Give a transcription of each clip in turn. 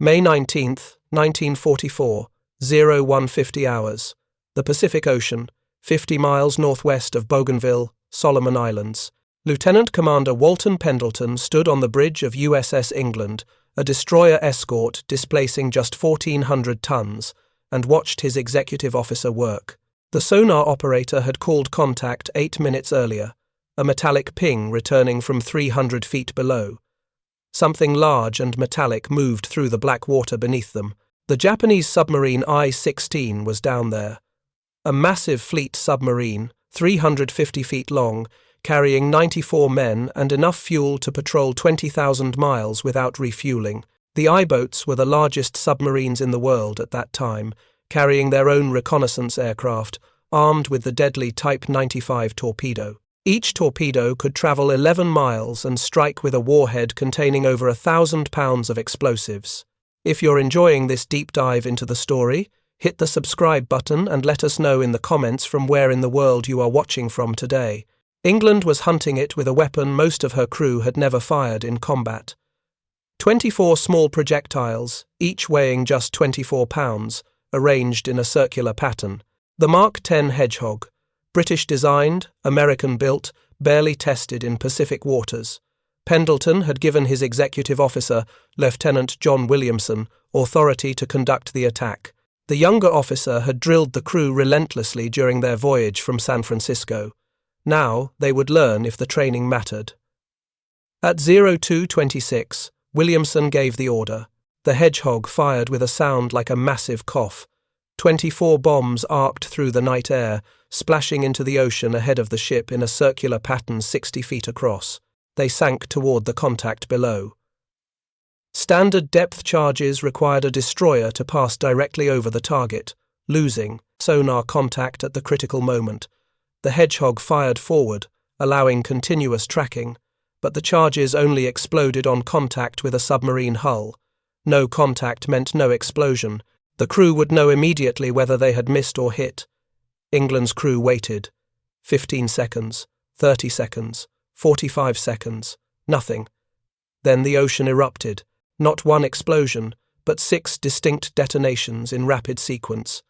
May 19, 1944, 0150 hours. The Pacific Ocean, 50 miles northwest of Bougainville, Solomon Islands. Lieutenant Commander Walton Pendleton stood on the bridge of USS England, a destroyer escort displacing just 1,400 tons, and watched his executive officer work. The sonar operator had called contact 8 minutes earlier, a metallic ping returning from 300 feet below. Something large and metallic moved through the black water beneath them. The Japanese submarine I-16 was down there. A massive fleet submarine, 350 feet long, carrying 94 men and enough fuel to patrol 20,000 miles without refueling. The I-boats were the largest submarines in the world at that time, carrying their own reconnaissance aircraft, armed with the deadly Type 95 torpedo. Each torpedo could travel 11 miles and strike with a warhead containing over 1,000 pounds of explosives. If you're enjoying this deep dive into the story, hit the subscribe button and let us know in the comments from where in the world you are watching from today. England was hunting it with a weapon most of her crew had never fired in combat. 24 small projectiles, each weighing just 24 pounds, arranged in a circular pattern. The Mark 10 Hedgehog, British-designed, American-built, barely tested in Pacific waters. Pendleton had given his executive officer, Lieutenant John Williamson, authority to conduct the attack. The younger officer had drilled the crew relentlessly during their voyage from San Francisco. Now they would learn if the training mattered. At 02:26, Williamson gave the order. The Hedgehog fired with a sound like a massive cough. 24 bombs arced through the night air, splashing into the ocean ahead of the ship in a circular pattern 60 feet across. They sank toward the contact below. Standard depth charges required a destroyer to pass directly over the target, losing sonar contact at the critical moment. The Hedgehog fired forward, allowing continuous tracking, but the charges only exploded on contact with a submarine hull. No contact meant no explosion. The crew would know immediately whether they had missed or hit. England's crew waited. 15 seconds, 30 seconds, 45 seconds, nothing. Then the ocean erupted. Not one explosion, but 6 distinct detonations in rapid sequence.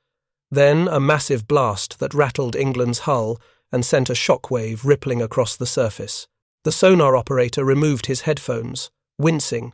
Then a massive blast that rattled England's hull and sent a shockwave rippling across the surface. The sonar operator removed his headphones, wincing,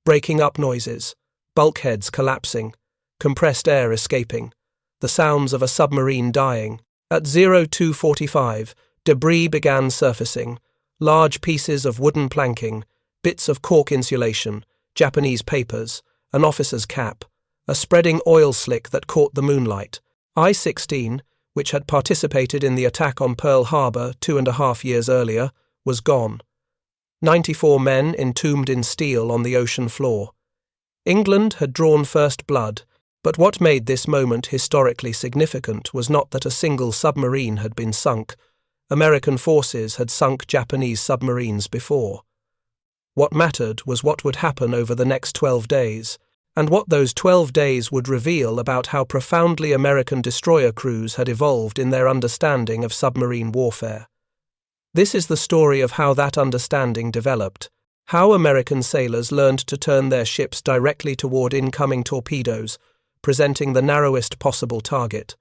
breaking up noises, bulkheads collapsing, compressed air escaping, the sounds of a submarine dying. At 02:45, debris began surfacing, large pieces of wooden planking, bits of cork insulation, Japanese papers, an officer's cap, a spreading oil slick that caught the moonlight. I-16, which had participated in the attack on Pearl Harbor 2.5 years earlier, was gone. 94 men entombed in steel on the ocean floor. England had drawn first blood, but what made this moment historically significant was not that a single submarine had been sunk. American forces had sunk Japanese submarines before. What mattered was what would happen over the next 12 days, and what those 12 days would reveal about how profoundly American destroyer crews had evolved in their understanding of submarine warfare. This is the story of how that understanding developed, how American sailors learned to turn their ships directly toward incoming torpedoes, presenting the narrowest possible target,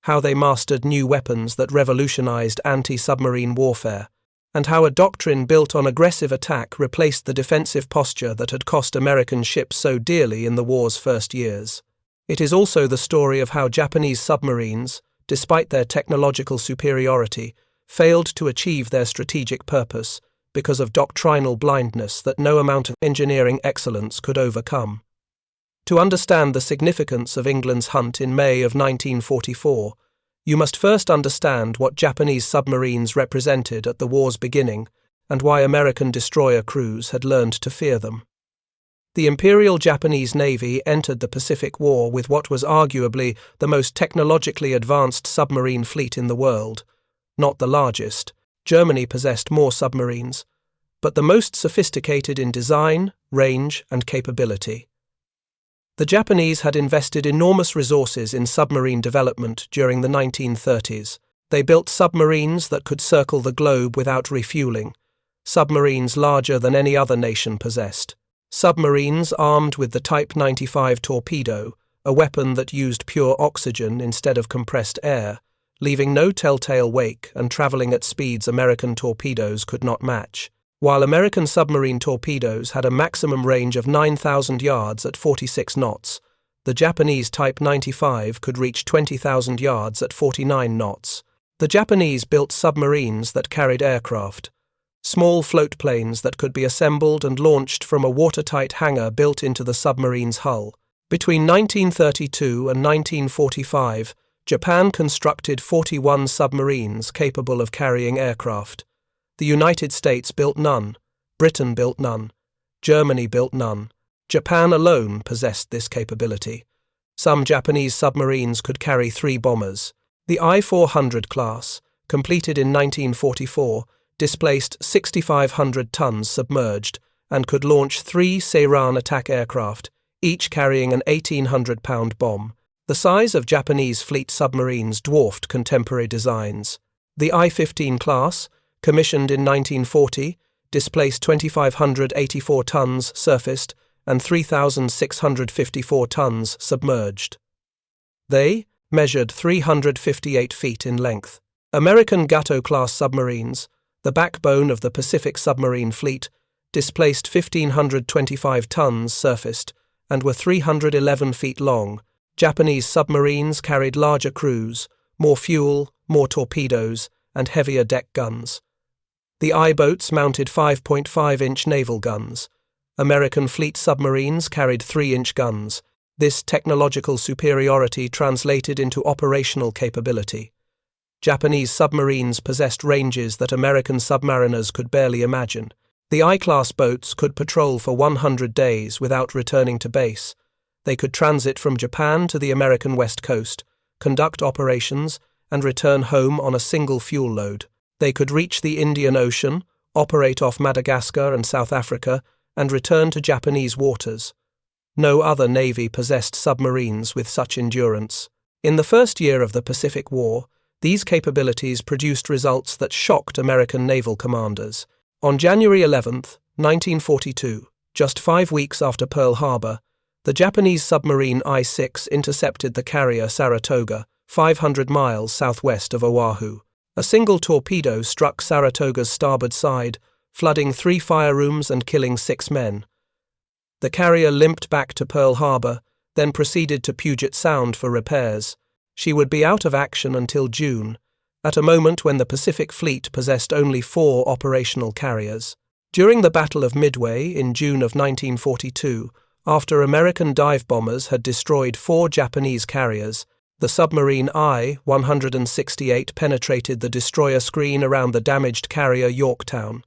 how they mastered new weapons that revolutionized anti-submarine warfare, and how a doctrine built on aggressive attack replaced the defensive posture that had cost American ships so dearly in the war's first years. It is also the story of how Japanese submarines, despite their technological superiority, failed to achieve their strategic purpose because of doctrinal blindness that no amount of engineering excellence could overcome. To understand the significance of England's hunt in May of 1944, you must first understand what Japanese submarines represented at the war's beginning and why American destroyer crews had learned to fear them. The Imperial Japanese Navy entered the Pacific War with what was arguably the most technologically advanced submarine fleet in the world. Not the largest. Germany possessed more submarines, but the most sophisticated in design, range, and capability. The Japanese had invested enormous resources in submarine development during the 1930s. They built submarines that could circle the globe without refueling, submarines larger than any other nation possessed. Submarines armed with the Type 95 torpedo, a weapon that used pure oxygen instead of compressed air, leaving no telltale wake and traveling at speeds American torpedoes could not match. While American submarine torpedoes had a maximum range of 9,000 yards at 46 knots, the Japanese Type 95 could reach 20,000 yards at 49 knots. The Japanese built submarines that carried aircraft, small float planes that could be assembled and launched from a watertight hangar built into the submarine's hull. Between 1932 and 1945, Japan constructed 41 submarines capable of carrying aircraft. The United States built none, Britain built none, Germany built none. Japan alone possessed this capability. Some Japanese submarines could carry 3 bombers. The I-400 class, completed in 1944, displaced 6,500 tons submerged and could launch 3 Seiran attack aircraft, each carrying an 1,800-pound bomb. The size of Japanese fleet submarines dwarfed contemporary designs. The I-15 class, commissioned in 1940, displaced 2,584 tons surfaced and 3,654 tons submerged. They measured 358 feet in length. American Gato-class submarines, the backbone of the Pacific submarine fleet, displaced 1,525 tons surfaced and were 311 feet long. Japanese submarines carried larger crews, more fuel, more torpedoes, and heavier deck guns. The I-boats mounted 5.5-inch naval guns. American fleet submarines carried 3-inch guns. This technological superiority translated into operational capability. Japanese submarines possessed ranges that American submariners could barely imagine. The I-class boats could patrol for 100 days without returning to base. They could transit from Japan to the American West Coast, conduct operations, and return home on a single fuel load. They could reach the Indian Ocean, operate off Madagascar and South Africa, and return to Japanese waters. No other navy possessed submarines with such endurance. In the first year of the Pacific War, these capabilities produced results that shocked American naval commanders. On January 11, 1942, just 5 weeks after Pearl Harbor, the Japanese submarine I-6 intercepted the carrier Saratoga, 500 miles southwest of Oahu. A single torpedo struck Saratoga's starboard side, flooding 3 fire rooms and killing 6 men. The carrier limped back to Pearl Harbor, then proceeded to Puget Sound for repairs. She would be out of action until June, at a moment when the Pacific Fleet possessed only 4 operational carriers. During the Battle of Midway in June of 1942, after American dive bombers had destroyed 4 Japanese carriers, the submarine I-168 penetrated the destroyer screen around the damaged carrier Yorktown.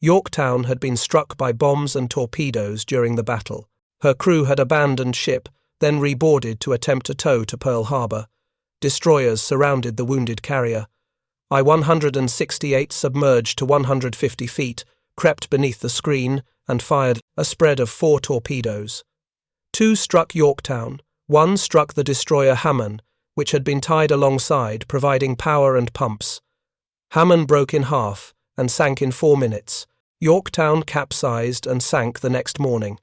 Yorktown had been struck by bombs and torpedoes during the battle. Her crew had abandoned ship, then reboarded to attempt a tow to Pearl Harbor. Destroyers surrounded the wounded carrier. I-168 submerged to 150 feet, crept beneath the screen, and fired a spread of 4 torpedoes. 2 struck Yorktown, 1 struck the destroyer Hamon, which had been tied alongside, providing power and pumps. Hamon broke in half and sank in 4 minutes. Yorktown capsized and sank the next morning.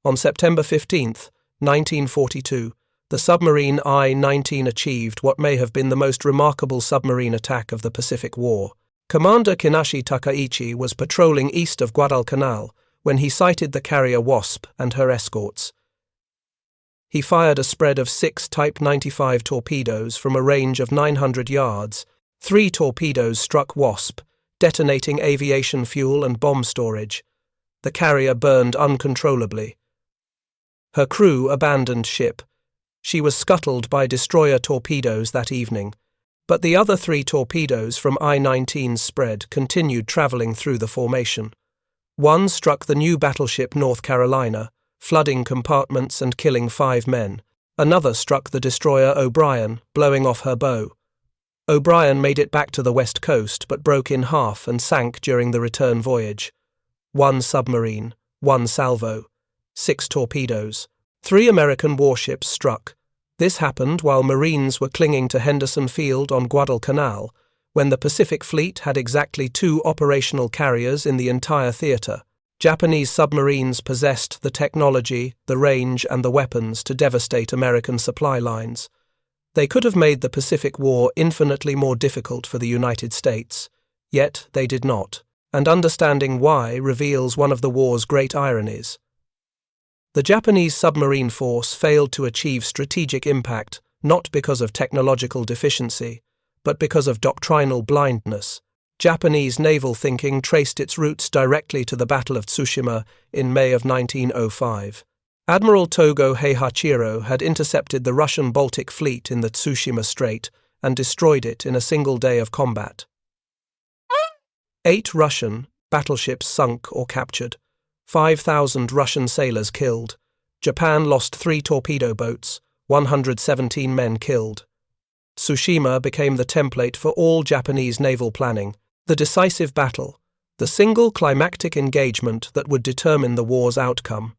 On September 15, 1942, the submarine I-19 achieved what may have been the most remarkable submarine attack of the Pacific War. Commander Kinashi Takaichi was patrolling east of Guadalcanal when he sighted the carrier Wasp and her escorts. He fired a spread of 6 Type 95 torpedoes from a range of 900 yards. 3 torpedoes struck Wasp, detonating aviation fuel and bomb storage. The carrier burned uncontrollably. Her crew abandoned ship. She was scuttled by destroyer torpedoes that evening, but the other 3 torpedoes from I-19's spread continued traveling through the formation. 1 struck the new battleship North Carolina, flooding compartments and killing 5 men. Another struck the destroyer O'Brien, blowing off her bow. O'Brien made it back to the west coast but broke in half and sank during the return voyage. 1 submarine, 1 salvo, 6 torpedoes. 3 American warships struck. This happened while Marines were clinging to Henderson Field on Guadalcanal, when the Pacific Fleet had exactly 2 operational carriers in the entire theater. Japanese submarines possessed the technology, the range, and the weapons to devastate American supply lines. They could have made the Pacific War infinitely more difficult for the United States, yet they did not, and understanding why reveals one of the war's great ironies. The Japanese submarine force failed to achieve strategic impact not because of technological deficiency, but because of doctrinal blindness. Japanese naval thinking traced its roots directly to the Battle of Tsushima in May of 1905. Admiral Togo Heihachiro had intercepted the Russian Baltic Fleet in the Tsushima Strait and destroyed it in a single day of combat. 8 Russian battleships sunk or captured, 5,000 Russian sailors killed. Japan lost 3 torpedo boats, 117 men killed. Tsushima became the template for all Japanese naval planning, the decisive battle, the single climactic engagement that would determine the war's outcome.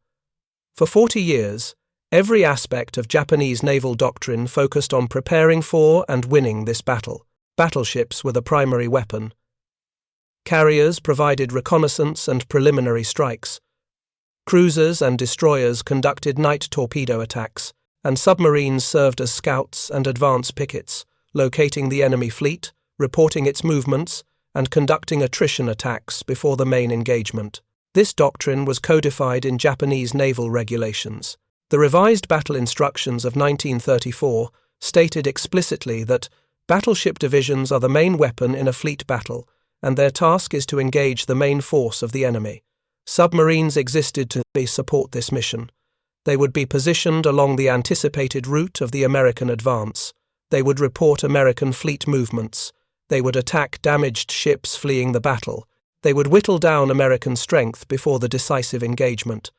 For 40 years, every aspect of Japanese naval doctrine focused on preparing for and winning this battle. Battleships were the primary weapon. Carriers provided reconnaissance and preliminary strikes. Cruisers and destroyers conducted night torpedo attacks, and submarines served as scouts and advance pickets, locating the enemy fleet, reporting its movements, and conducting attrition attacks before the main engagement. This doctrine was codified in Japanese naval regulations. The revised battle instructions of 1934 stated explicitly that battleship divisions are the main weapon in a fleet battle, and their task is to engage the main force of the enemy. Submarines existed to support this mission. They would be positioned along the anticipated route of the American advance. They would report American fleet movements. They would attack damaged ships fleeing the battle. They would whittle down American strength before the decisive engagement.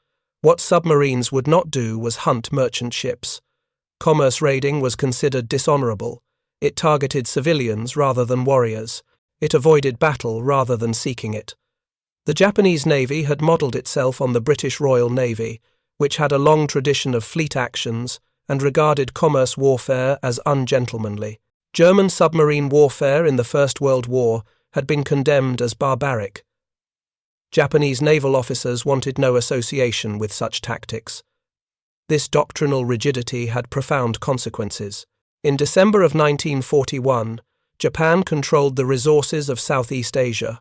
What submarines would not do was hunt merchant ships. Commerce raiding was considered dishonorable. It targeted civilians rather than warriors. It avoided battle rather than seeking it. The Japanese Navy had modelled itself on the British Royal Navy, which had a long tradition of fleet actions and regarded commerce warfare as ungentlemanly. German submarine warfare in the First World War had been condemned as barbaric. Japanese naval officers wanted no association with such tactics. This doctrinal rigidity had profound consequences. In December of 1941, Japan controlled the resources of Southeast Asia: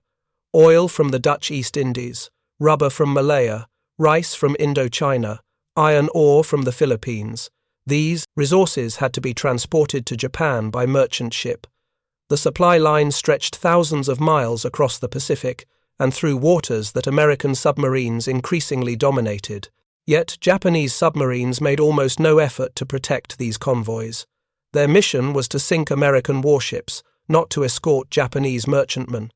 oil from the Dutch East Indies, rubber from Malaya, rice from Indochina, iron ore from the Philippines. These resources had to be transported to Japan by merchant ship. The supply line stretched thousands of miles across the Pacific and through waters that American submarines increasingly dominated. Yet Japanese submarines made almost no effort to protect these convoys. Their mission was to sink American warships, not to escort Japanese merchantmen.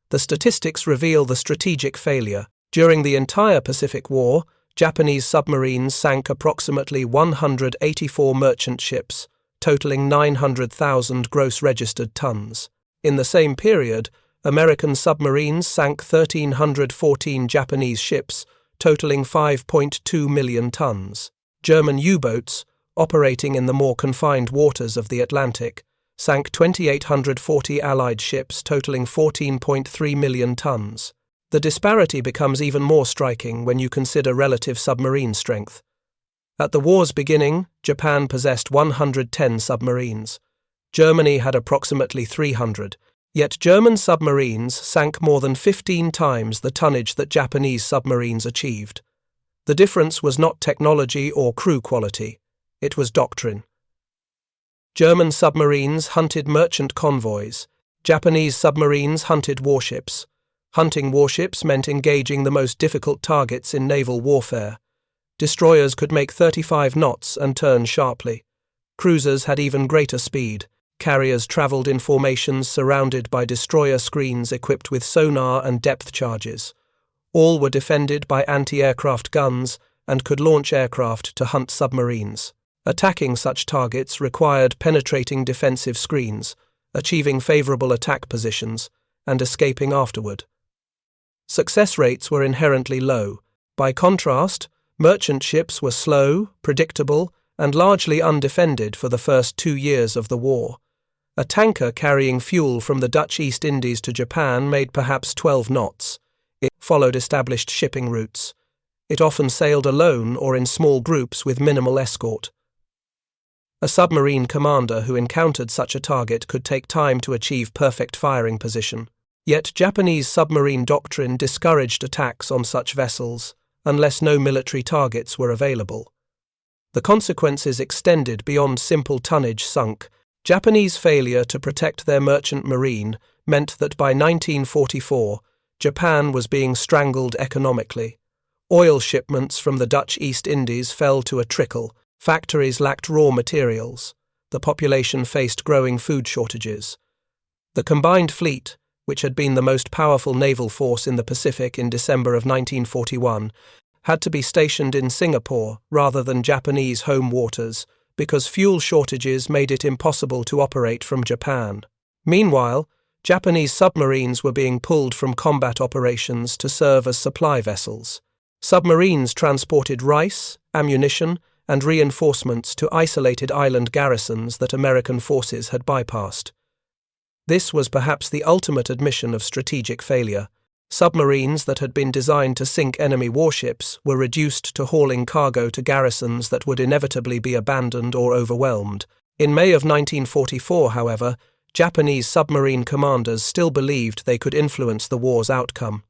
The statistics reveal the strategic failure. During the entire Pacific War, Japanese submarines sank approximately 184 merchant ships, totaling 900,000 gross registered tons. In the same period, American submarines sank 1,314 Japanese ships, totaling 5.2 million tons. German U-boats, operating in the more confined waters of the Atlantic, sank 2,840 Allied ships, totaling 14.3 million tons. The disparity becomes even more striking when you consider relative submarine strength. At the war's beginning, Japan possessed 110 submarines. Germany had approximately 300, yet German submarines sank more than 15 times the tonnage that Japanese submarines achieved. The difference was not technology or crew quality, it was doctrine. German submarines hunted merchant convoys. Japanese submarines hunted warships. Hunting warships meant engaging the most difficult targets in naval warfare. Destroyers could make 35 knots and turn sharply. Cruisers had even greater speed. Carriers travelled in formations surrounded by destroyer screens equipped with sonar and depth charges. All were defended by anti-aircraft guns and could launch aircraft to hunt submarines. Attacking such targets required penetrating defensive screens, achieving favourable attack positions, and escaping afterward. Success rates were inherently low. By contrast, merchant ships were slow, predictable, and largely undefended for the first 2 years of the war. A tanker carrying fuel from the Dutch East Indies to Japan made perhaps 12 knots. It followed established shipping routes. It often sailed alone or in small groups with minimal escort. A submarine commander who encountered such a target could take time to achieve perfect firing position. Yet Japanese submarine doctrine discouraged attacks on such vessels unless no military targets were available. The consequences extended beyond simple tonnage sunk. Japanese failure to protect their merchant marine meant that by 1944, Japan was being strangled economically. Oil shipments from the Dutch East Indies fell to a trickle. Factories lacked raw materials. The population faced growing food shortages. The combined fleet, which had been the most powerful naval force in the Pacific in December of 1941, had to be stationed in Singapore rather than Japanese home waters because fuel shortages made it impossible to operate from Japan. Meanwhile, Japanese submarines were being pulled from combat operations to serve as supply vessels. Submarines transported rice, ammunition, and reinforcements to isolated island garrisons that American forces had bypassed. This was perhaps the ultimate admission of strategic failure. Submarines that had been designed to sink enemy warships were reduced to hauling cargo to garrisons that would inevitably be abandoned or overwhelmed. In May of 1944, however, Japanese submarine commanders still believed they could influence the war's outcome.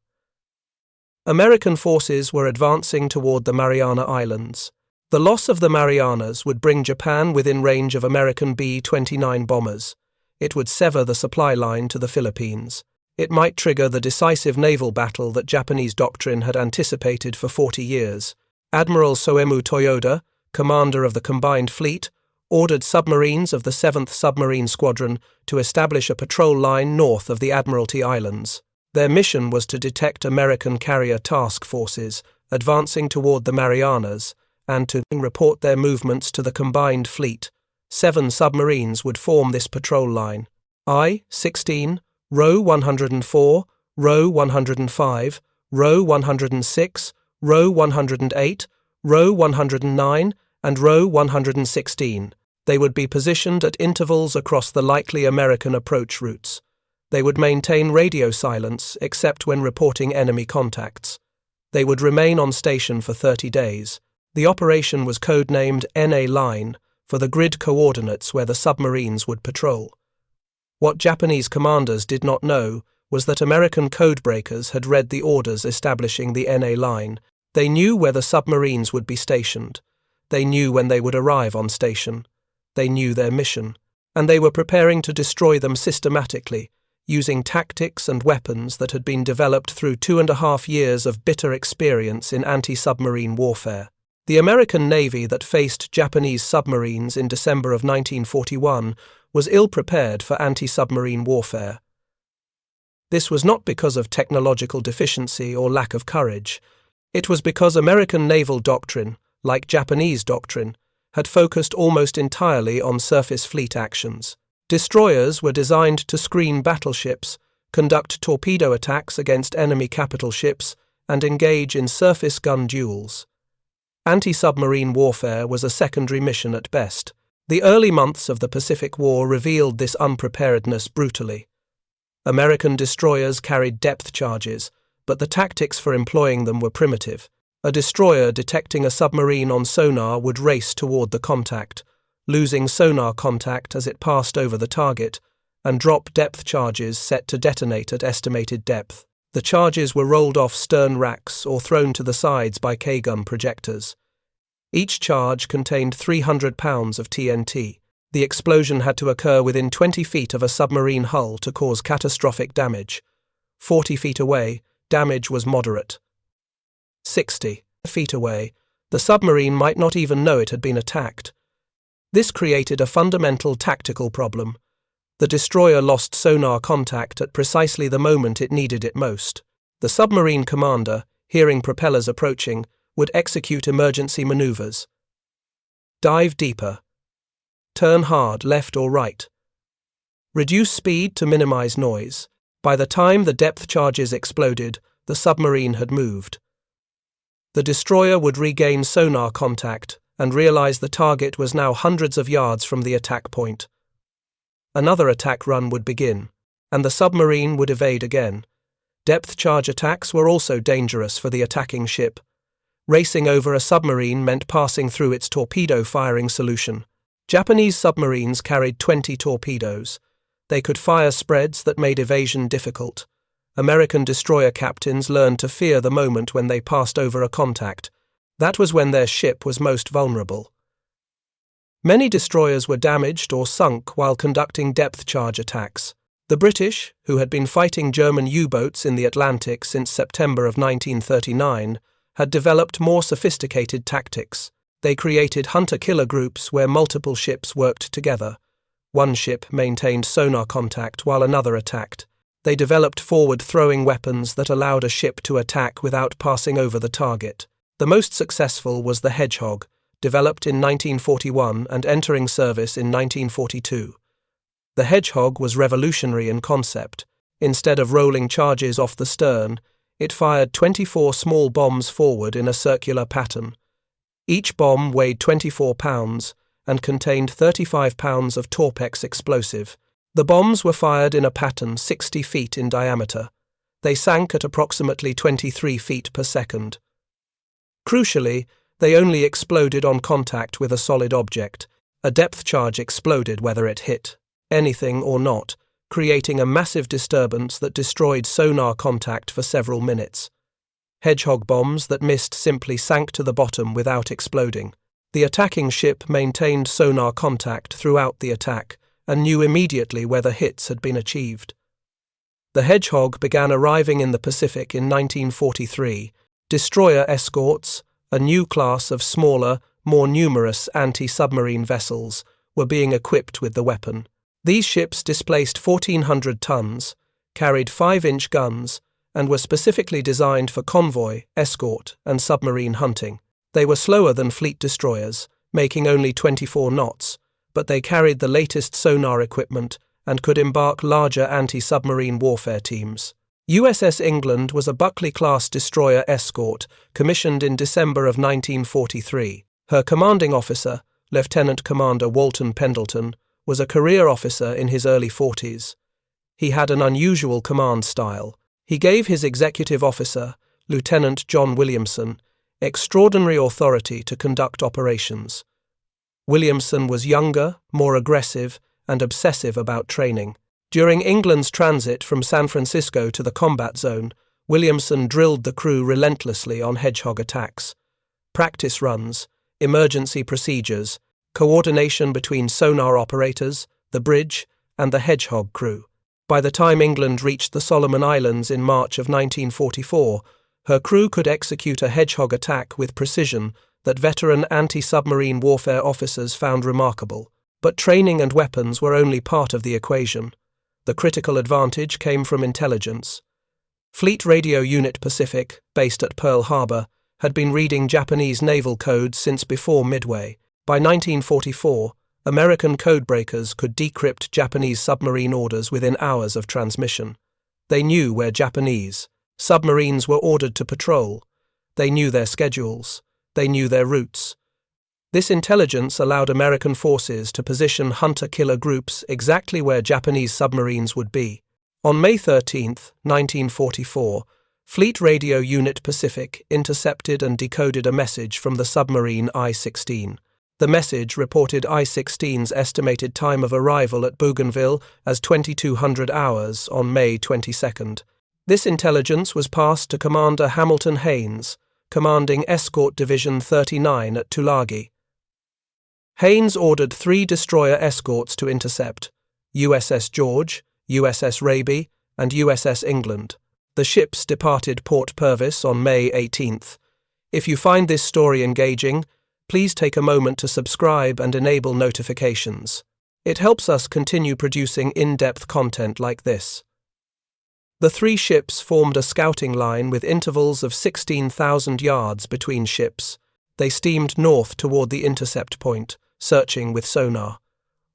American forces were advancing toward the Mariana Islands. The loss of the Marianas would bring Japan within range of American B-29 bombers. It would sever the supply line to the Philippines. It might trigger the decisive naval battle that Japanese doctrine had anticipated for 40 years. Admiral Soemu Toyoda, commander of the combined fleet, ordered submarines of the 7th Submarine Squadron to establish a patrol line north of the Admiralty Islands. Their mission was to detect American carrier task forces advancing toward the Marianas and to report their movements to the combined fleet. 7 submarines would form this patrol line. I-16, Row 104, Row 105, Row 106, Row 108, Row 109, and Row 116. They would be positioned at intervals across the likely American approach routes. They would maintain radio silence except when reporting enemy contacts. They would remain on station for 30 days. The operation was codenamed NA Line for the grid coordinates where the submarines would patrol. What Japanese commanders did not know was that American codebreakers had read the orders establishing the NA Line. They knew where the submarines would be stationed. They knew when they would arrive on station. They knew their mission, and they were preparing to destroy them systematically, using tactics and weapons that had been developed through 2.5 years of bitter experience in anti-submarine warfare. The American Navy that faced Japanese submarines in December of 1941 was ill-prepared for anti-submarine warfare. This was not because of technological deficiency or lack of courage. It was because American naval doctrine, like Japanese doctrine, had focused almost entirely on surface fleet actions. Destroyers were designed to screen battleships, conduct torpedo attacks against enemy capital ships, and engage in surface gun duels. Anti-submarine warfare was a secondary mission at best. The early months of the Pacific War revealed this unpreparedness brutally. American destroyers carried depth charges, but the tactics for employing them were primitive. A destroyer detecting a submarine on sonar would race toward the contact, losing sonar contact as it passed over the target, and drop depth charges set to detonate at estimated depth. The charges were rolled off stern racks or thrown to the sides by K-gun projectors. Each charge contained 300 pounds of TNT. The explosion had to occur within 20 feet of a submarine hull to cause catastrophic damage. 40 feet away, damage was moderate. 60 feet away, the submarine might not even know it had been attacked. This created a fundamental tactical problem. The destroyer lost sonar contact at precisely the moment it needed it most. The submarine commander, hearing propellers approaching, would execute emergency maneuvers. Dive deeper. Turn hard left or right. Reduce speed to minimize noise. By the time the depth charges exploded, the submarine had moved. The destroyer would regain sonar contact and realize the target was now hundreds of yards from the attack point. Another attack run would begin, and the submarine would evade again. Depth charge attacks were also dangerous for the attacking ship. Racing over a submarine meant passing through its torpedo firing solution. Japanese submarines carried 20 torpedoes. They could fire spreads that made evasion difficult. American destroyer captains learned to fear the moment when they passed over a contact. That was when their ship was most vulnerable. Many destroyers were damaged or sunk while conducting depth charge attacks. The British, who had been fighting German U-boats in the Atlantic since September of 1939, had developed more sophisticated tactics. They created hunter-killer groups where multiple ships worked together. One ship maintained sonar contact while another attacked. They developed forward-throwing weapons that allowed a ship to attack without passing over the target. The most successful was the Hedgehog, developed in 1941 and entering service in 1942. The Hedgehog was revolutionary in concept. Instead of rolling charges off the stern, it fired 24 small bombs forward in a circular pattern. Each bomb weighed 24 pounds and contained 35 pounds of Torpex explosive. The bombs were fired in a pattern 60 feet in diameter. They sank at approximately 23 feet per second. Crucially, they only exploded on contact with a solid object. A depth charge exploded whether it hit anything or not, creating a massive disturbance that destroyed sonar contact for several minutes. Hedgehog bombs that missed simply sank to the bottom without exploding. The attacking ship maintained sonar contact throughout the attack and knew immediately whether hits had been achieved. The Hedgehog began arriving in the Pacific in 1943. Destroyer escorts, a new class of smaller, more numerous anti-submarine vessels, were being equipped with the weapon. These ships displaced 1,400 tons, carried 5-inch guns, and were specifically designed for convoy, escort, and submarine hunting. They were slower than fleet destroyers, making only 24 knots, but they carried the latest sonar equipment and could embark larger anti-submarine warfare teams. USS England was a Buckley-class destroyer escort commissioned in December of 1943. Her commanding officer, Lieutenant Commander Walton Pendleton, was a career officer in his early 40s. He had an unusual command style. He gave his executive officer, Lieutenant John Williamson, extraordinary authority to conduct operations. Williamson was younger, more aggressive, and obsessive about training. During England's transit from San Francisco to the combat zone, Williamson drilled the crew relentlessly on Hedgehog attacks. Practice runs, emergency procedures, coordination between sonar operators, the bridge, and the Hedgehog crew. By the time England reached the Solomon Islands in March of 1944, her crew could execute a Hedgehog attack with precision that veteran anti-submarine warfare officers found remarkable. But training and weapons were only part of the equation. The critical advantage came from intelligence. Fleet Radio Unit Pacific, based at Pearl Harbor, had been reading Japanese naval codes since before Midway. By 1944, American codebreakers could decrypt Japanese submarine orders within hours of transmission. They knew where Japanese submarines were ordered to patrol. They knew their schedules. They knew their routes. This intelligence allowed American forces to position hunter-killer groups exactly where Japanese submarines would be. On May 13, 1944, Fleet Radio Unit Pacific intercepted and decoded a message from the submarine I-16. The message reported I-16's estimated time of arrival at Bougainville as 2200 hours on May 22. This intelligence was passed to Commander Hamilton Haynes, commanding Escort Division 39 at Tulagi. Haynes ordered 3 destroyer escorts to intercept: USS George, USS Raby, and USS England. The ships departed Port Purvis on May 18th. If you find this story engaging, please take a moment to subscribe and enable notifications. It helps us continue producing in-depth content like this. The 3 ships formed a scouting line with intervals of 16,000 yards between ships. They steamed north toward the intercept point, searching with sonar.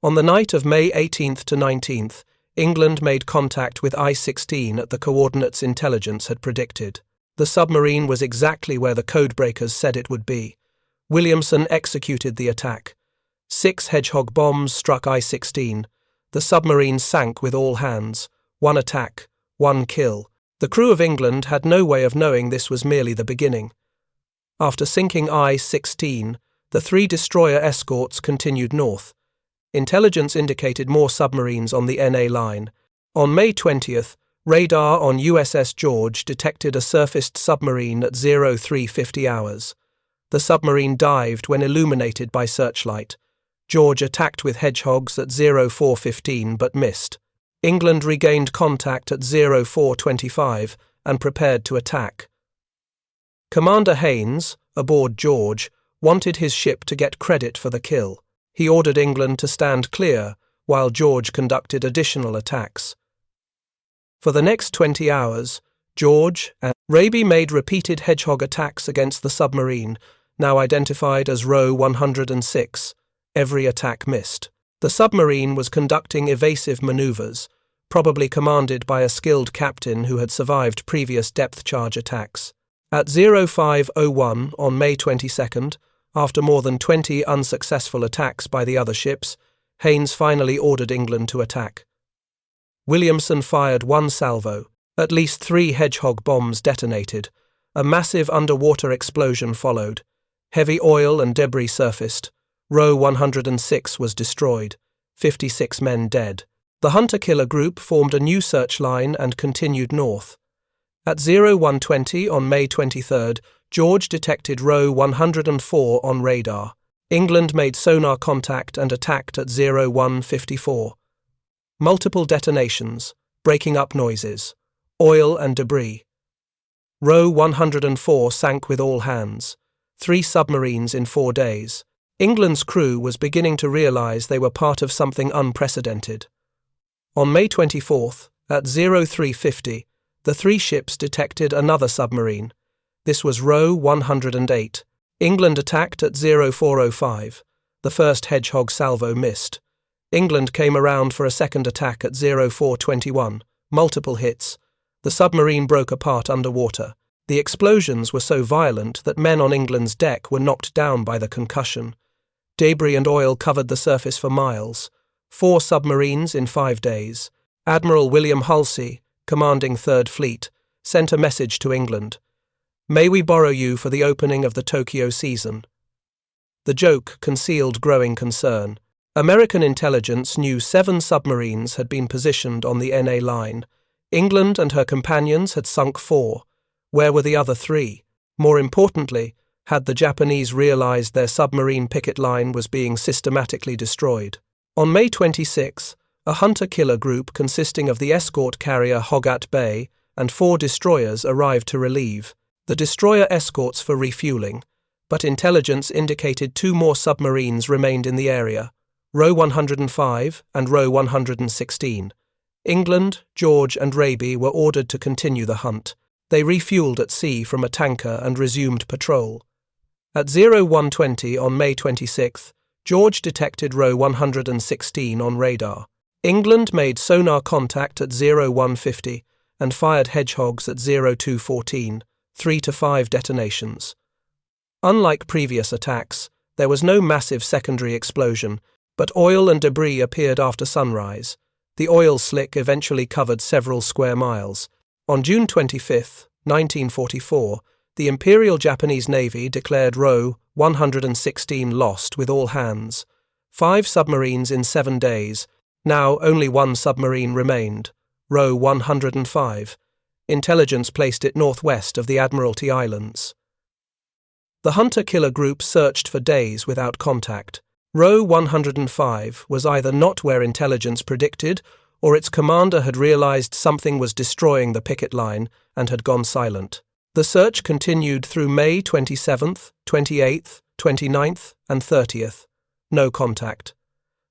On the night of May 18th to 19th, England made contact with I-16 at the coordinates intelligence had predicted. The submarine was exactly where the codebreakers said it would be. Williamson executed the attack. 6 Hedgehog bombs struck I-16. The submarine sank with all hands. 1 attack, 1 kill, The crew of England had no way of knowing this was merely the beginning. After sinking I-16, the 3 destroyer escorts continued north. Intelligence indicated more submarines on the NA line. On May 20th, radar on USS George detected a surfaced submarine at 0350 hours. The submarine dived when illuminated by searchlight. George attacked with Hedgehogs at 0415 but missed. England regained contact at 0425 and prepared to attack. Commander Haynes, aboard George, wanted his ship to get credit for the kill. He ordered England to stand clear while George conducted additional attacks. For the next 20 hours, George and Raby made repeated Hedgehog attacks against the submarine, now identified as Row 106. Every attack missed. The submarine was conducting evasive maneuvers, probably commanded by a skilled captain who had survived previous depth charge attacks. At 0501 on May 22nd, after more than 20 unsuccessful attacks by the other ships, Haynes finally ordered England to attack. Williamson fired 1 salvo. At least 3 Hedgehog bombs detonated. A massive underwater explosion followed. Heavy oil and debris surfaced. Row 106 was destroyed. 56 men dead. The hunter-killer group formed a new search line and continued north. At 0120 on May 23rd, George detected Row 104 on radar. England made sonar contact and attacked at 0154. Multiple detonations, breaking up noises, oil and debris. Row 104 sank with all hands. 3 submarines in 4 days. England's crew was beginning to realize they were part of something unprecedented. On May 24th, at 0350, the 3 ships detected another submarine. This was Row 108. England attacked at 0405. The first Hedgehog salvo missed. England came around for a second attack at 0421. Multiple hits. The submarine broke apart underwater. The explosions were so violent that men on England's deck were knocked down by the concussion. Debris and oil covered the surface for miles. 4 submarines in 5 days. Admiral William Halsey, commanding 3rd Fleet, sent a message to England. "May we borrow you for the opening of the Tokyo season?" The joke concealed growing concern. American intelligence knew 7 submarines had been positioned on the NA line. England and her companions had sunk 4. Where were the other 3? More importantly, had the Japanese realized their submarine picket line was being systematically destroyed? On May 26, a hunter-killer group consisting of the escort carrier Hogat Bay and 4 destroyers arrived to relieve the destroyer escorts for refueling, but intelligence indicated 2 more submarines remained in the area, Row 105 and Row 116. England, George and Raby were ordered to continue the hunt. They refueled at sea from a tanker and resumed patrol. At 0120 on May 26, George detected Row 116 on radar. England made sonar contact at 0150 and fired Hedgehogs at 0214, 3 to 5 detonations. Unlike previous attacks, there was no massive secondary explosion, but oil and debris appeared after sunrise. The oil slick eventually covered several square miles. On June 25, 1944, the Imperial Japanese Navy declared Row 116 lost with all hands. 5 submarines in 7 days. Now only 1 submarine remained, Row 105. Intelligence placed it northwest of the Admiralty Islands. The hunter-killer group searched for days without contact. Row 105 was either not where intelligence predicted, or its commander had realized something was destroying the picket line and had gone silent. The search continued through May 27th, 28th, 29th, and 30th. No contact.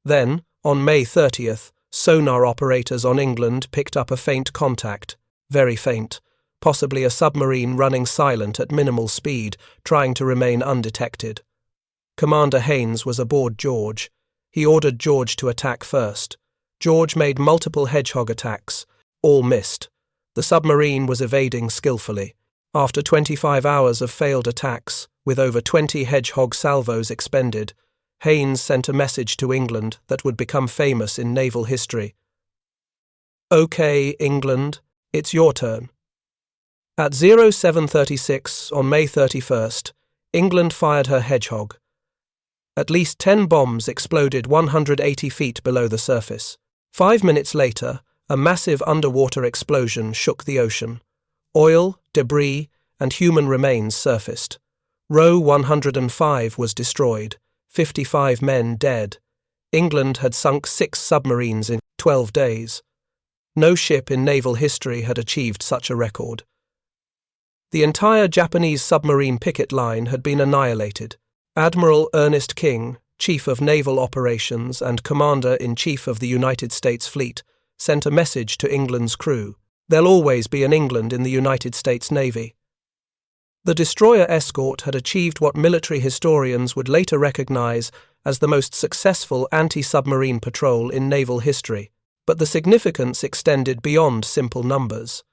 Then, on May 30th, sonar operators on England picked up a faint contact, very faint, possibly a submarine running silent at minimal speed, trying to remain undetected. Commander Haynes was aboard George. He ordered George to attack first. George made multiple Hedgehog attacks. All missed. The submarine was evading skillfully. After 25 hours of failed attacks, with over 20 Hedgehog salvos expended, Haynes sent a message to England that would become famous in naval history. "Okay, England, it's your turn. At 07:36 on May 31st, England fired her Hedgehog. At least 10 bombs exploded 180 feet below the surface. 5 minutes later, a massive underwater explosion shook the ocean. Oil, debris, and human remains surfaced. Row 105 was destroyed, 55 men dead. England had sunk 6 submarines in 12 days. No ship in naval history had achieved such a record. The entire Japanese submarine picket line had been annihilated. Admiral Ernest King, Chief of Naval Operations and Commander-in-Chief of the United States Fleet, sent a message to England's crew. There'll always be an England in the United States Navy. The destroyer Escort had achieved what military historians would later recognize as the most successful anti-submarine patrol in naval history, but the significance extended beyond simple numbers.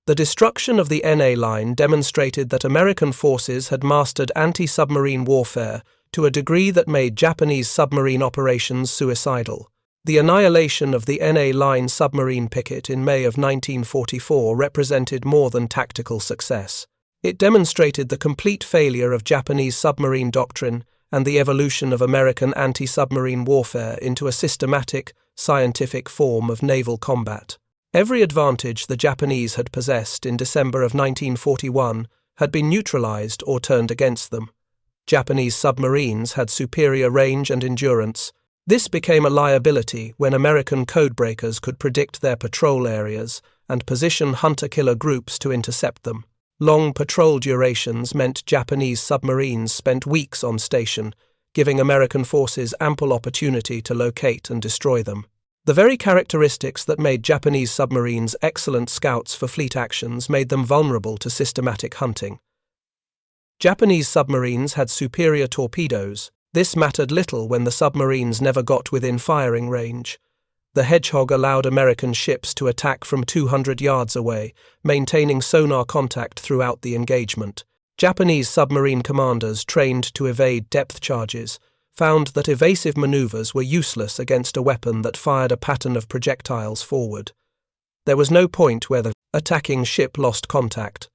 The destruction of the NA line demonstrated that American forces had mastered anti-submarine warfare to a degree that made Japanese submarine operations suicidal. The annihilation of the NA line submarine picket in May of 1944 represented more than tactical success. It demonstrated the complete failure of Japanese submarine doctrine and the evolution of American anti-submarine warfare into a systematic, scientific form of naval combat. Every advantage the Japanese had possessed in December of 1941 had been neutralized or turned against them. Japanese submarines had superior range and endurance. This became a liability when American codebreakers could predict their patrol areas and position hunter-killer groups to intercept them. Long patrol durations meant Japanese submarines spent weeks on station, giving American forces ample opportunity to locate and destroy them. The very characteristics that made Japanese submarines excellent scouts for fleet actions made them vulnerable to systematic hunting. Japanese submarines had superior torpedoes. This mattered little when the submarines never got within firing range. The Hedgehog allowed American ships to attack from 200 yards away, maintaining sonar contact throughout the engagement. Japanese submarine commanders trained to evade depth charges found that evasive maneuvers were useless against a weapon that fired a pattern of projectiles forward. There was no point where the attacking ship lost contact.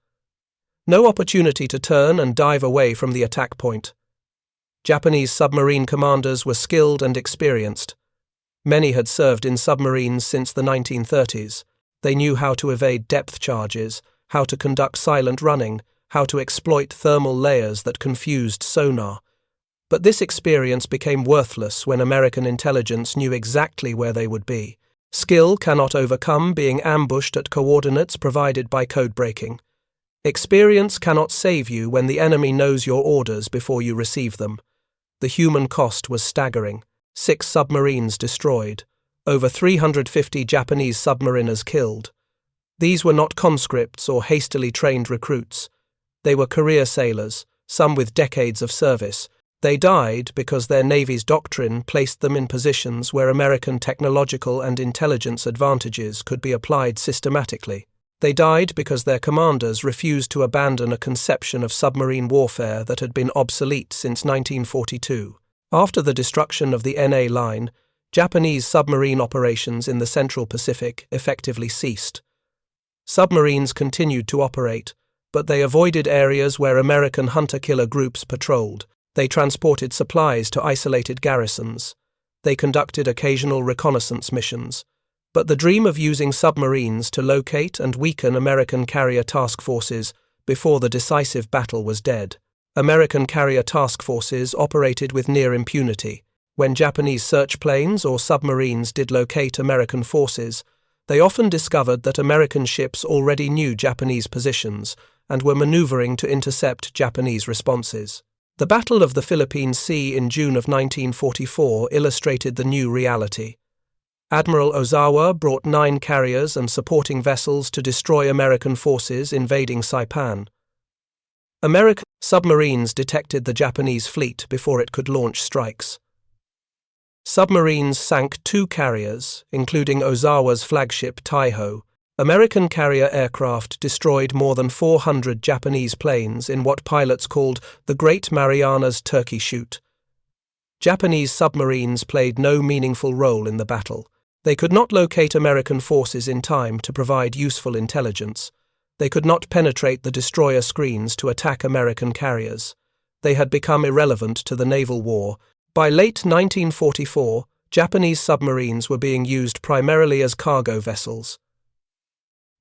No opportunity to turn and dive away from the attack point. Japanese submarine commanders were skilled and experienced. Many had served in submarines since the 1930s. They knew how to evade depth charges, how to conduct silent running, how to exploit thermal layers that confused sonar. But this experience became worthless when American intelligence knew exactly where they would be. Skill cannot overcome being ambushed at coordinates provided by code breaking. Experience cannot save you when the enemy knows your orders before you receive them. The human cost was staggering. 6 submarines destroyed. Over 350 Japanese submariners killed. These were not conscripts or hastily trained recruits. They were career sailors, some with decades of service. They died because their Navy's doctrine placed them in positions where American technological and intelligence advantages could be applied systematically. They died because their commanders refused to abandon a conception of submarine warfare that had been obsolete since 1942. After the destruction of the NA line, Japanese submarine operations in the Central Pacific effectively ceased. Submarines continued to operate, but they avoided areas where American hunter-killer groups patrolled. They transported supplies to isolated garrisons. They conducted occasional reconnaissance missions. But the dream of using submarines to locate and weaken American carrier task forces before the decisive battle was dead. American carrier task forces operated with near impunity. When Japanese search planes or submarines did locate American forces, they often discovered that American ships already knew Japanese positions and were maneuvering to intercept Japanese responses. The Battle of the Philippine Sea in June of 1944 illustrated the new reality. Admiral Ozawa brought 9 carriers and supporting vessels to destroy American forces invading Saipan. American submarines detected the Japanese fleet before it could launch strikes. Submarines sank 2 carriers, including Ozawa's flagship Taiho. American carrier aircraft destroyed more than 400 Japanese planes in what pilots called the Great Marianas Turkey Shoot. Japanese submarines played no meaningful role in the battle. They could not locate American forces in time to provide useful intelligence. They could not penetrate the destroyer screens to attack American carriers. They had become irrelevant to the naval war. By late 1944, Japanese submarines were being used primarily as cargo vessels.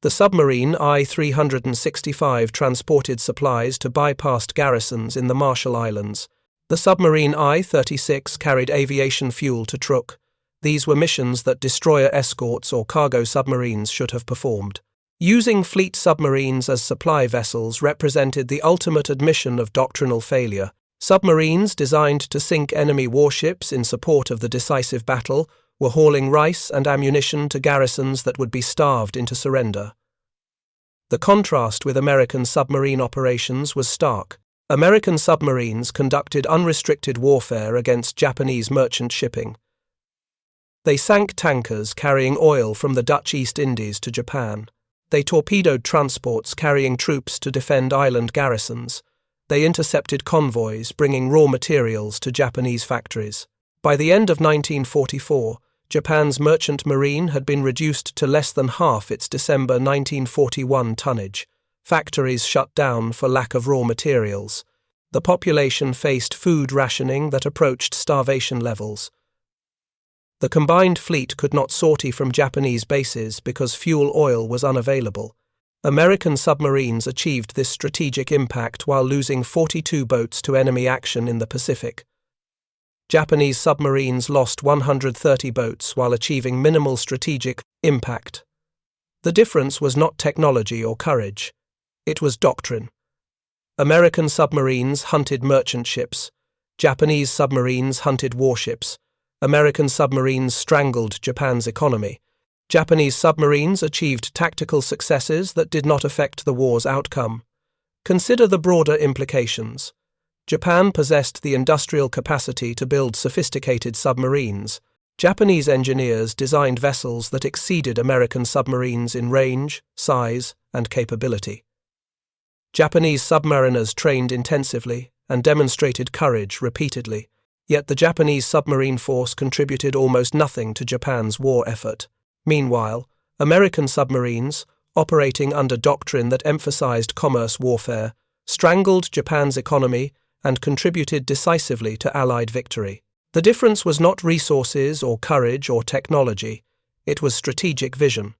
The submarine I-365 transported supplies to bypassed garrisons in the Marshall Islands. The submarine I-36 carried aviation fuel to Truk. These were missions that destroyer escorts or cargo submarines should have performed. Using fleet submarines as supply vessels represented the ultimate admission of doctrinal failure. Submarines designed to sink enemy warships in support of the decisive battle were hauling rice and ammunition to garrisons that would be starved into surrender. The contrast with American submarine operations was stark. American submarines conducted unrestricted warfare against Japanese merchant shipping. They sank tankers carrying oil from the Dutch East Indies to Japan. They torpedoed transports carrying troops to defend island garrisons. They intercepted convoys bringing raw materials to Japanese factories. By the end of 1944, Japan's merchant marine had been reduced to less than half its December 1941 tonnage. Factories shut down for lack of raw materials. The population faced food rationing that approached starvation levels. The combined fleet could not sortie from Japanese bases because fuel oil was unavailable. American submarines achieved this strategic impact while losing 42 boats to enemy action in the Pacific. Japanese submarines lost 130 boats while achieving minimal strategic impact. The difference was not technology or courage. It was doctrine. American submarines hunted merchant ships. Japanese submarines hunted warships. American submarines strangled Japan's economy. Japanese submarines achieved tactical successes that did not affect the war's outcome. Consider the broader implications. Japan possessed the industrial capacity to build sophisticated submarines. Japanese engineers designed vessels that exceeded American submarines in range, size, and capability. Japanese submariners trained intensively and demonstrated courage repeatedly, yet the Japanese submarine force contributed almost nothing to Japan's war effort. Meanwhile, American submarines, operating under doctrine that emphasized commerce warfare, strangled Japan's economy and contributed decisively to Allied victory. The difference was not resources or courage or technology, it was strategic vision.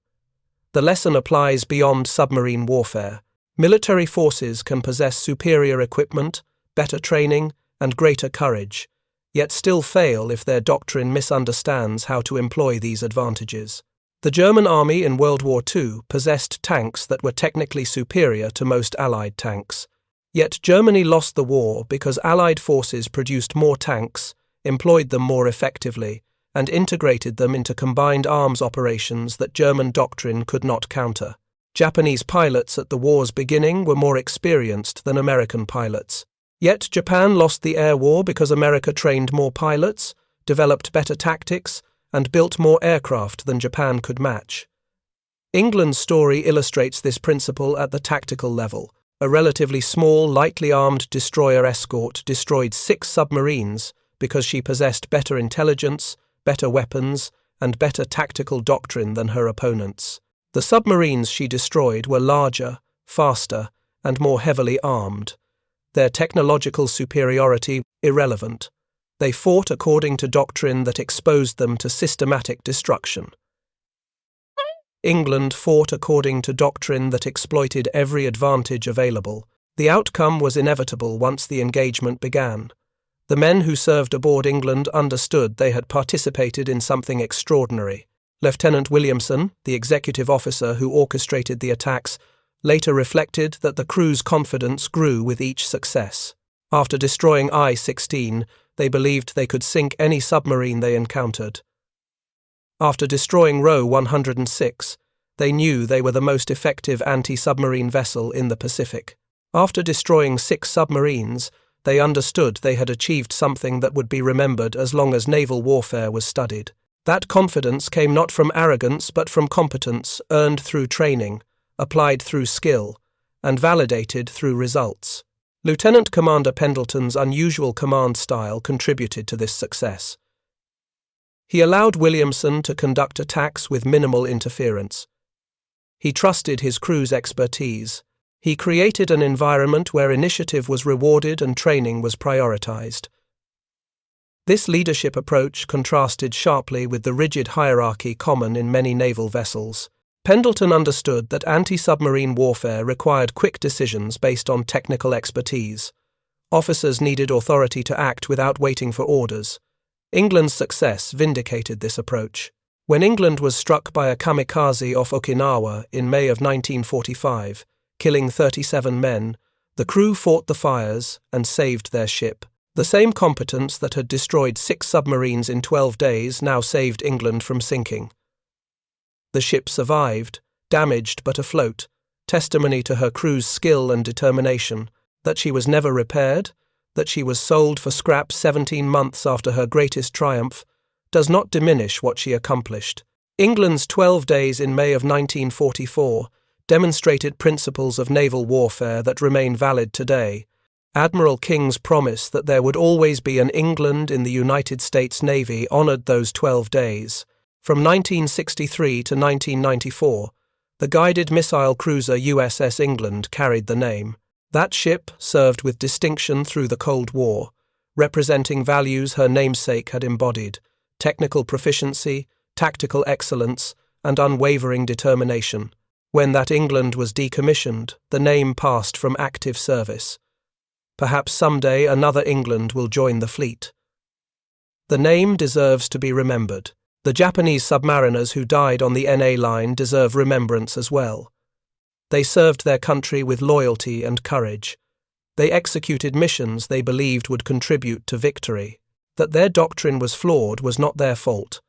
The lesson applies beyond submarine warfare. Military forces can possess superior equipment, better training, and greater courage, yet still fail if their doctrine misunderstands how to employ these advantages. The German army in World War II possessed tanks that were technically superior to most Allied tanks. Yet Germany lost the war because Allied forces produced more tanks, employed them more effectively, and integrated them into combined arms operations that German doctrine could not counter. Japanese pilots at the war's beginning were more experienced than American pilots. Yet Japan lost the air war because America trained more pilots, developed better tactics, and built more aircraft than Japan could match. England's story illustrates this principle at the tactical level. A relatively small, lightly armed destroyer Escort destroyed 6 submarines because she possessed better intelligence, better weapons, and better tactical doctrine than her opponents. The submarines she destroyed were larger, faster, and more heavily armed. Their technological superiority irrelevant. They fought according to doctrine that exposed them to systematic destruction. England fought according to doctrine that exploited every advantage available. The outcome was inevitable once the engagement began. The men who served aboard England understood they had participated in something extraordinary. Lieutenant Williamson, the executive officer who orchestrated the attacks, later reflected that the crew's confidence grew with each success. After destroying I-16, they believed they could sink any submarine they encountered. After destroying Row 106, they knew they were the most effective anti-submarine vessel in the Pacific. After destroying 6 submarines, they understood they had achieved something that would be remembered as long as naval warfare was studied. That confidence came not from arrogance but from competence earned through training, applied through skill, and validated through results. Lieutenant Commander Pendleton's unusual command style contributed to this success. He allowed Williamson to conduct attacks with minimal interference. He trusted his crew's expertise. He created an environment where initiative was rewarded and training was prioritized. This leadership approach contrasted sharply with the rigid hierarchy common in many naval vessels. Pendleton understood that anti-submarine warfare required quick decisions based on technical expertise. Officers needed authority to act without waiting for orders. England's success vindicated this approach. When England was struck by a kamikaze off Okinawa in May of 1945, killing 37 men, the crew fought the fires and saved their ship. The same competence that had destroyed 6 submarines in 12 days now saved England from sinking. The ship survived, damaged but afloat, testimony to her crew's skill and determination. That she was never repaired, that she was sold for scrap 17 months after her greatest triumph, does not diminish what she accomplished. England's 12 days in May of 1944 demonstrated principles of naval warfare that remain valid today. Admiral King's promise that there would always be an England in the United States Navy honored those 12 days. From 1963 to 1994, the guided missile cruiser USS England carried the name. That ship served with distinction through the Cold War, representing values her namesake had embodied: technical proficiency, tactical excellence, and unwavering determination. When that England was decommissioned, the name passed from active service. Perhaps someday another England will join the fleet. The name deserves to be remembered. The Japanese submariners who died on the NA line deserve remembrance as well. They served their country with loyalty and courage. They executed missions they believed would contribute to victory. That their doctrine was flawed was not their fault.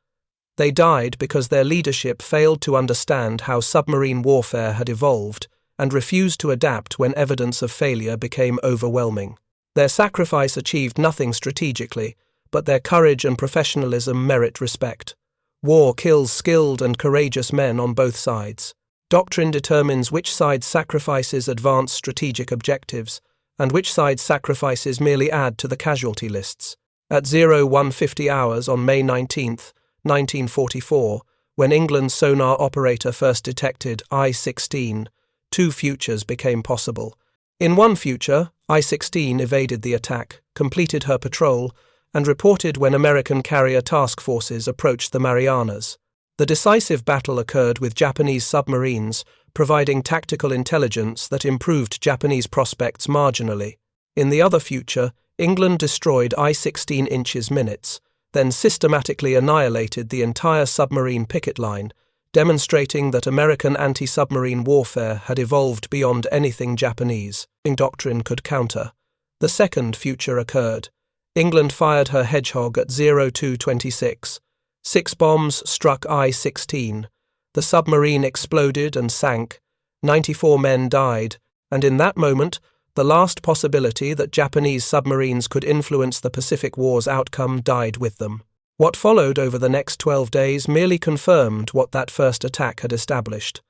They died because their leadership failed to understand how submarine warfare had evolved and refused to adapt when evidence of failure became overwhelming. Their sacrifice achieved nothing strategically, but their courage and professionalism merit respect. War kills skilled and courageous men on both sides. Doctrine determines which side's sacrifices advance strategic objectives, and which side's sacrifices merely add to the casualty lists. At 0150 hours on May 19, 1944, when England's sonar operator first detected I-16, 2 futures became possible. In one future, I-16 evaded the attack, completed her patrol, and reported when American carrier task forces approached the Marianas. The decisive battle occurred with Japanese submarines, providing tactical intelligence that improved Japanese prospects marginally. In the other future, England destroyed I-16 inches minutes, then systematically annihilated the entire submarine picket line, demonstrating that American anti-submarine warfare had evolved beyond anything Japanese doctrine could counter. The second future occurred. England fired her Hedgehog at 0226. 6 bombs struck I-16. The submarine exploded and sank. 94 men died, and in that moment, the last possibility that Japanese submarines could influence the Pacific War's outcome died with them. What followed over the next 12 days merely confirmed what that first attack had established.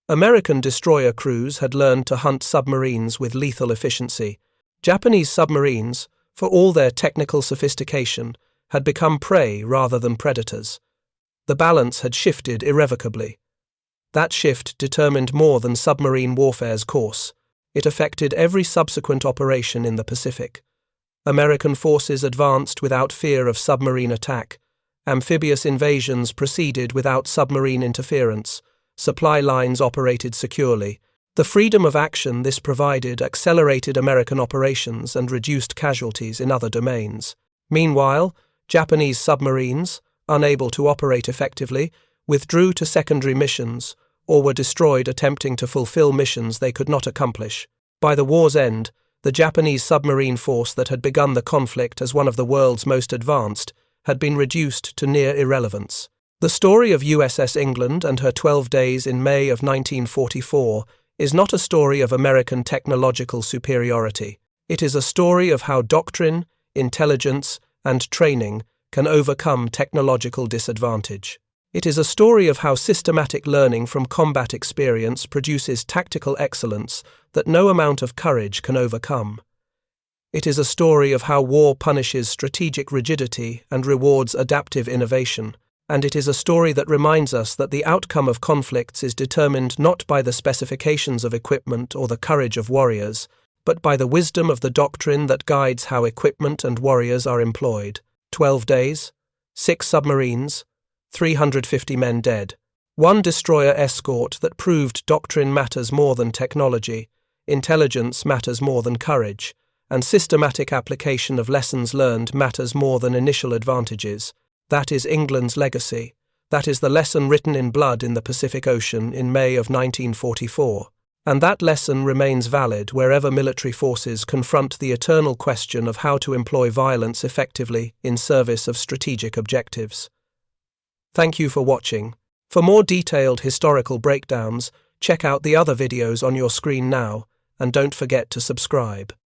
American destroyer crews had learned to hunt submarines with lethal efficiency. Japanese submarines, for all their technical sophistication, had become prey rather than predators. The balance had shifted irrevocably. That shift determined more than submarine warfare's course. It affected every subsequent operation in the Pacific. American forces advanced without fear of submarine attack. Amphibious invasions proceeded without submarine interference. Supply lines operated securely. The freedom of action this provided accelerated American operations and reduced casualties in other domains. Meanwhile, Japanese submarines, unable to operate effectively, withdrew to secondary missions or were destroyed attempting to fulfill missions they could not accomplish. By the war's end, the Japanese submarine force that had begun the conflict as one of the world's most advanced had been reduced to near irrelevance. The story of USS England and her 12 days in May of 1944 is not a story of American technological superiority. It is a story of how doctrine, intelligence, and training can overcome technological disadvantage. It is a story of how systematic learning from combat experience produces tactical excellence that no amount of courage can overcome. It is a story of how war punishes strategic rigidity and rewards adaptive innovation. and it is a story that reminds us that the outcome of conflicts is determined not by the specifications of equipment or the courage of warriors, but by the wisdom of the doctrine that guides how equipment and warriors are employed. 12 days, 6 submarines, 350 men dead. One destroyer escort that proved doctrine matters more than technology, intelligence matters more than courage, and systematic application of lessons learned matters more than initial advantages. That is England's legacy. That is the lesson written in blood in the Pacific Ocean in May of 1944. And that lesson remains valid wherever military forces confront the eternal question of how to employ violence effectively in service of strategic objectives. Thank you for watching. For more detailed historical breakdowns, check out the other videos on your screen now, and don't forget to subscribe.